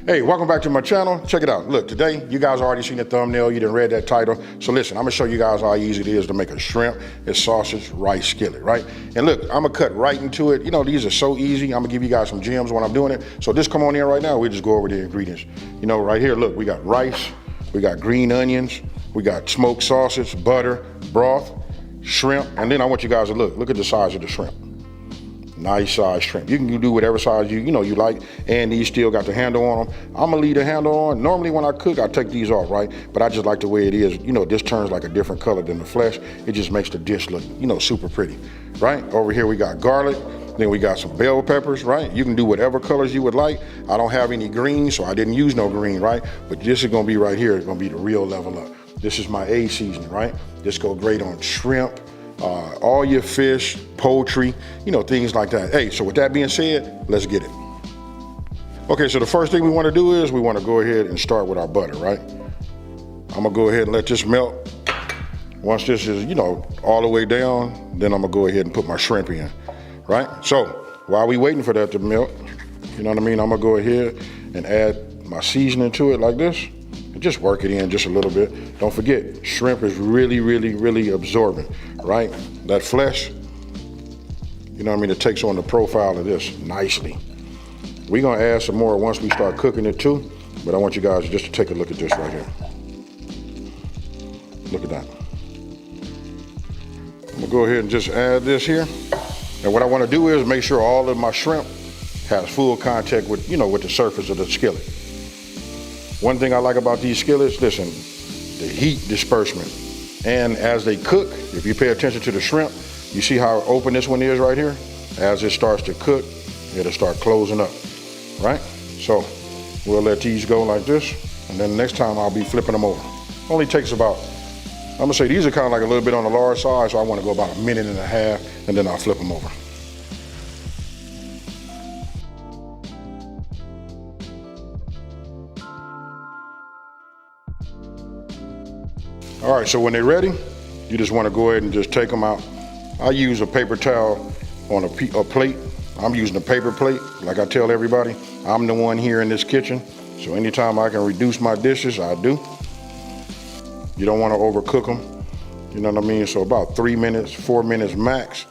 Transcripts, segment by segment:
Hey, welcome back to my channel. Check it out. Look, today you guys already seen the thumbnail. You done read that title. So listen, I'm gonna show you guys how easy it is to make a shrimp and sausage rice skillet, right? And look, I'm gonna cut right into it. You know, these are so easy. I'm gonna give you guys some gems when I'm doing it. So just come on in right now. We just go over the ingredients. You know, right here, look, we got rice, we got green onions, we got smoked sausage, butter, broth, shrimp, and then I want you guys to look at the size of the shrimp. Nice size shrimp. You can do whatever size you like, and these still got the handle on them. I'm gonna leave the handle on. Normally when I cook, I take these off, right? But I just like the way it is. You know, this turns like a different color than the flesh. It just makes the dish look, super pretty, right? Over here we got garlic. Then we got some bell peppers, right? You can do whatever colors you would like. I don't have any green, so I didn't use no green, right? But this is gonna be right here. It's gonna be the real level up. This is my A seasoning, right? This go great on shrimp, all your fish, poultry, things like that. Hey, so with that being said, let's get it. Okay, so the first thing we want to do is we want to go ahead and start with our butter, right? I'm gonna go ahead and let this melt. Once this is, all the way down, then I'm gonna go ahead and put my shrimp in, right? So while we waiting for that to melt, you know what I mean? I'm gonna go ahead and add my seasoning to it like this. And just work it in just a little bit. Don't forget, shrimp is really, really, really absorbent, right? That flesh, it takes on the profile of this nicely. We're gonna add some more once we start cooking it too, but I want you guys just to take a look at this right here. Look at that. I'm gonna go ahead and just add this here. And what I wanna do is make sure all of my shrimp has full contact with, with the surface of the skillet. One thing I like about these skillets, listen, the heat disbursement. And as they cook, if you pay attention to the shrimp, you see how open this one is right here? As it starts to cook, it'll start closing up, right? So we'll let these go like this, and then next time I'll be flipping them over. Only takes about, I'm gonna say these are kind of like a little bit on the large side, so I wanna go about 1.5 minutes, and then I'll flip them over. All right, so when they're ready, you just want to go ahead and just take them out. I use a paper towel on a plate. I'm using a paper plate, like I tell everybody. I'm the one here in this kitchen, so anytime I can reduce my dishes, I do. You don't want to overcook them, you know what I mean? So about 3 minutes, 4 minutes max.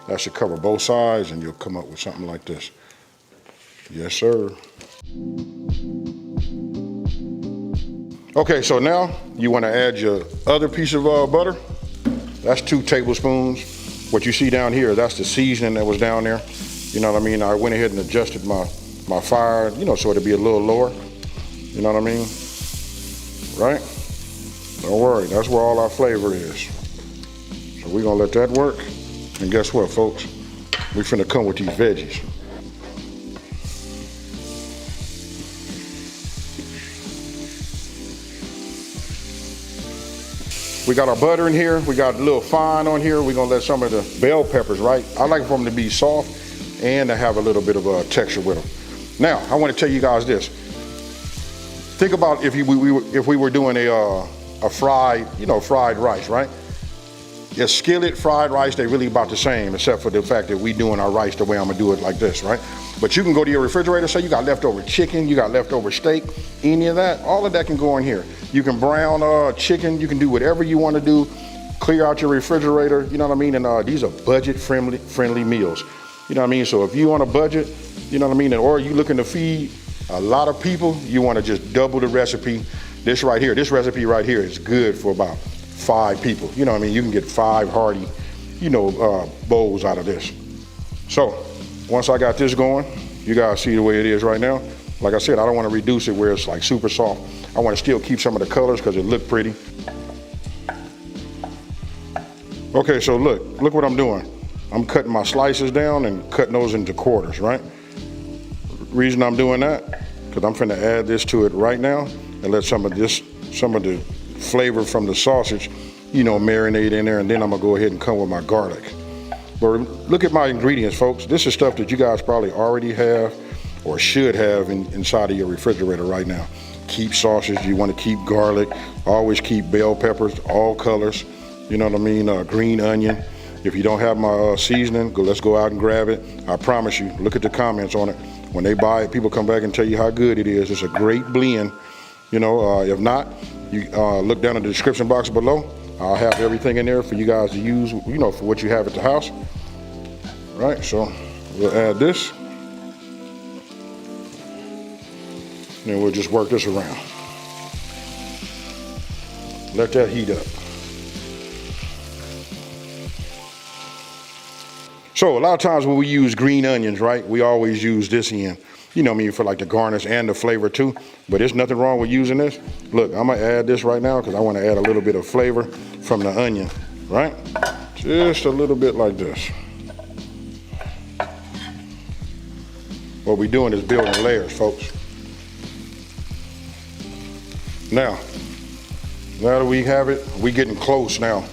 That should cover both sides, and you'll come up with something like this. Yes, sir. Okay, so now you want to add your other piece of butter. That's 2 tablespoons. What you see down here, that's the seasoning that was down there. You know what I mean? I went ahead and adjusted my fire, so it'd be a little lower. You know what I mean? Right? Don't worry, that's where all our flavor is. So we're gonna let that work. And guess what, folks? We finna come with these veggies. We got our butter in here. We got a little fine on here. We're gonna let some of the bell peppers, right? I like for them to be soft and to have a little bit of a texture with them. Now, I wanna tell you guys this. Think about if we were doing a fried, fried rice, right? Yeah, skillet, fried rice, they're really about the same, except for the fact that we doing our rice the way I'm gonna do it like this, right? But you can go to your refrigerator, say you got leftover chicken, you got leftover steak, any of that, all of that can go in here. You can brown chicken, you can do whatever you wanna do, clear out your refrigerator, you know what I mean? And these are budget friendly meals, you know what I mean? So if you on a budget, you know what I mean? Or you looking to feed a lot of people, you wanna just double the recipe. This recipe right here is good for about 5 people. You know what I mean? You can get 5 hearty, bowls out of this. So once I got this going, you guys see the way it is right now. Like I said, I don't want to reduce it where it's like super soft. I want to still keep some of the colors because it look pretty. Okay, so look what I'm doing. I'm cutting my slices down and cutting those into quarters, right? Reason I'm doing that, because I'm finna add this to it right now and let some of the flavor from the sausage, marinate in there, and then I'm gonna go ahead and come with my garlic. But look at my ingredients, folks. This is stuff that you guys probably already have or should have inside of your refrigerator right now. Keep sausage, you wanna keep garlic, always keep bell peppers, all colors, you know what I mean? Green onion. If you don't have my seasoning, let's go out and grab it. I promise you, look at the comments on it. When they buy it, people come back and tell you how good it is. It's a great blend. You know, if not, you look down in the description box below. I'll have everything in there for you guys to use, you know, for what you have at the house. Right, so we'll add this. Then we'll just work this around. Let that heat up. So a lot of times when we use green onions, right, we always use this in, you know what I mean, for like the garnish and the flavor too. But there's nothing wrong with using this. Look, I'm gonna add this right now because I want to add a little bit of flavor from the onion, right? Just a little bit like this. What we're doing is building layers, folks. Now that we have it, we getting close now.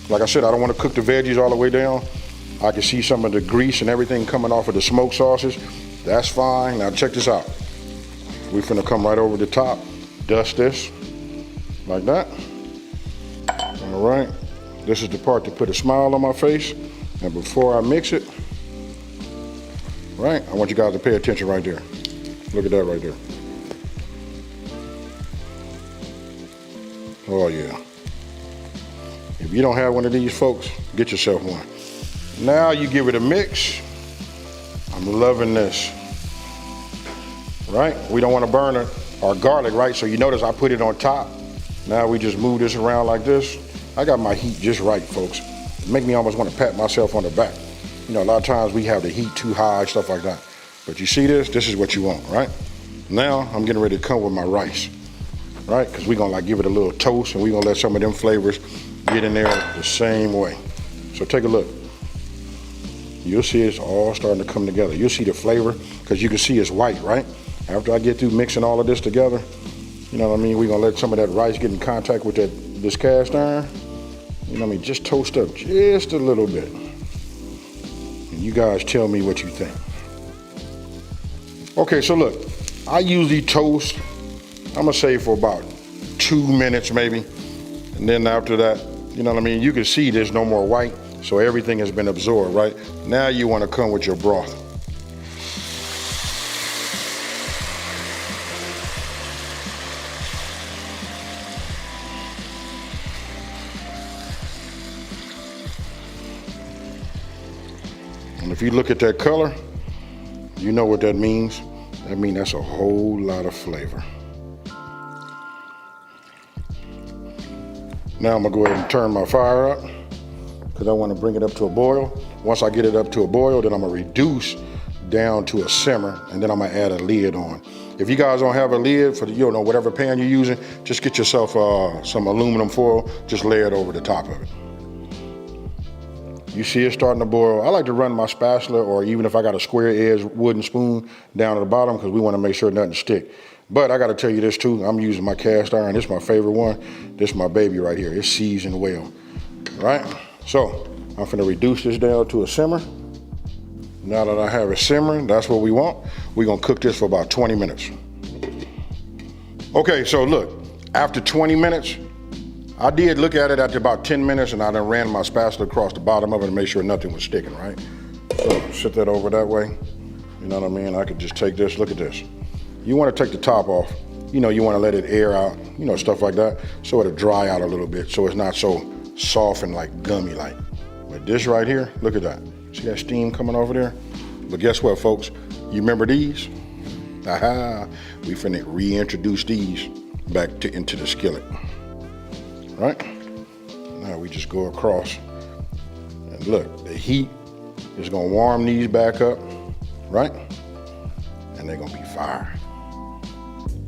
Like I said, I don't want to cook the veggies all the way down. I can see some of the grease and everything coming off of the smoked sauces. That's fine. Now check this out. We're finna come right over the top, dust this, like that. All right. This is the part to put a smile on my face. And before I mix it, right, I want you guys to pay attention right there. Look at that right there. Oh yeah. If you don't have one of these, folks, get yourself one. Now you give it a mix. I'm loving this. Right? We don't want to burn our garlic, right? So you notice I put it on top. Now we just move this around like this. I got my heat just right, folks. It make me almost want to pat myself on the back. You know, a lot of times we have the heat too high, stuff like that. But you see this? This is what you want, right? Now I'm getting ready to come with my rice, right? Because we're gonna like give it a little toast and we're gonna let some of them flavors get in there the same way. So take a look. You'll see it's all starting to come together. You'll see the flavor because you can see it's white, right? After I get through mixing all of this together, you know what I mean? We're gonna let some of that rice get in contact with this cast iron. You know what I mean? Just toast up just a little bit. And you guys tell me what you think. Okay, so look, I usually toast, I'm gonna say for about 2 minutes maybe. And then after that, you know what I mean? You can see there's no more white, so everything has been absorbed, right? Now you wanna come with your broth. And if you look at that color, you know what that means. That means that's a whole lot of flavor. Now I'm gonna go ahead and turn my fire up because I want to bring it up to a boil. Once I get it up to a boil, then I'm gonna reduce down to a simmer, and then I'm gonna add a lid on. If you guys don't have a lid for the, you know, whatever pan you're using, just get yourself some aluminum foil, just lay it over the top of it. You see it starting to boil. I like to run my spatula, or even if I got a square edge wooden spoon, down at the bottom because we want to make sure nothing stick. But I got to tell you this too, I'm using my cast iron. This is my favorite one. This is my baby right here. It's seasoned well, right? So I'm gonna reduce this down to a simmer. Now that I have it simmering, that's what we want. We're gonna cook this for about 20 minutes. Okay, so look, after 20 minutes, I did look at it after about 10 minutes and I then ran my spatula across the bottom of it to make sure nothing was sticking, right? So sit that over that way. You know what I mean? I could just take this, look at this. You wanna take the top off. You know, you wanna let it air out, you know, stuff like that, so it'll dry out a little bit, so it's not so soft and like gummy like. But this right here, look at that. See that steam coming over there? But guess what, folks? You remember these? Aha, we finna reintroduce these back into the skillet. Right? Now we just go across. And look, the heat is gonna warm these back up, right? And they're gonna be fire.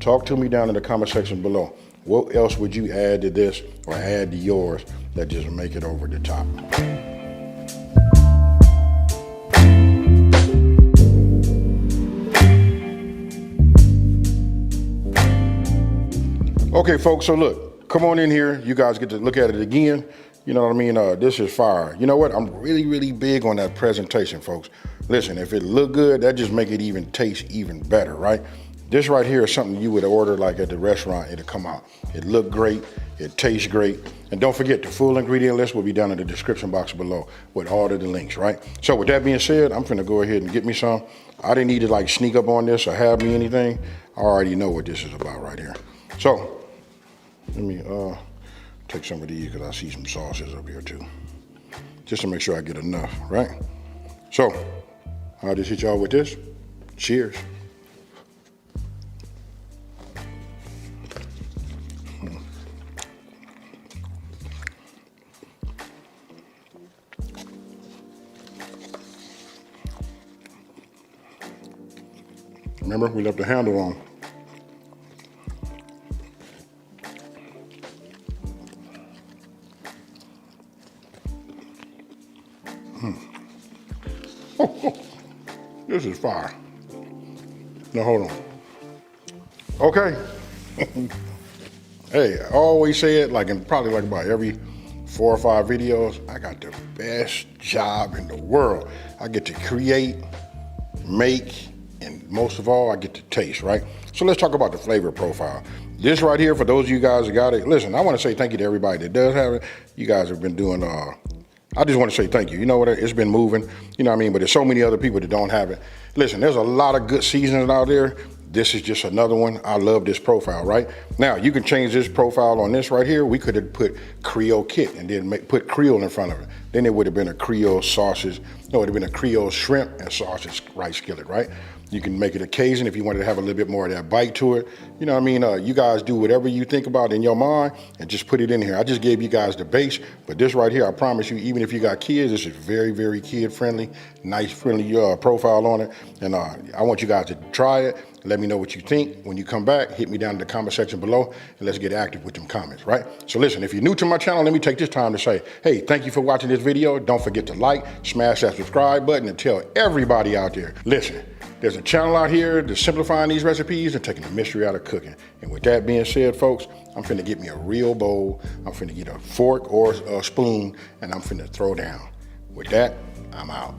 Talk to me down in the comment section below. What else would you add to this or add to yours that just make it over the top? Okay, folks, so look, come on in here. You guys get to look at it again. You know what I mean? This is fire. You know what? I'm really, really big on that presentation, folks. Listen, if it look good, that just make it even taste even better, right? This right here is something you would order like at the restaurant. It'll come out. It look great. It tastes great. And don't forget, the full ingredient list will be down in the description box below with all of the links, right? So with that being said, I'm finna go ahead and get me some. I didn't need to like sneak up on this or have me anything. I already know what this is about right here. So let me take some of these because I see some sauces up here too. Just to make sure I get enough, right? So I'll just hit y'all with this. Cheers. Remember, we left the handle on. This is fire. Now hold on. Okay. Hey, I always say it like in probably like about every 4 or 5 videos, I got the best job in the world. I get to create, make, and most of all, I get to taste, right? So let's talk about the flavor profile. This right here, for those of you guys that got it, listen, I want to say thank you to everybody that does have it. You guys have been doing, I just want to say thank you. You know what, it's been moving, you know what I mean? But there's so many other people that don't have it. Listen, there's a lot of good seasonings out there. This is just another one. I love this profile, right? Now, you can change this profile on this right here. We could have put Creole Kit and then put Creole in front of it. Then it would have been a Creole sausage. No, it would have been a Creole shrimp and sausage rice skillet, right? You can make it a Cajun if you wanted to have a little bit more of that bite to it. You know what I mean? You guys do whatever you think about in your mind and just put it in here. I just gave you guys the base, but this right here, I promise you, even if you got kids, this is very, very kid friendly, nice friendly profile on it. And I want you guys to try it. Let me know what you think. When you come back, hit me down in the comment section below and let's get active with them comments, right? So listen, if you're new to my channel, let me take this time to say, hey, thank you for watching this video. Don't forget to like, smash that subscribe button and tell everybody out there, listen, there's a channel out here that's simplifying these recipes and taking the mystery out of cooking. And with that being said, folks, I'm finna get me a real bowl. I'm finna get a fork or a spoon and I'm finna throw down. With that, I'm out.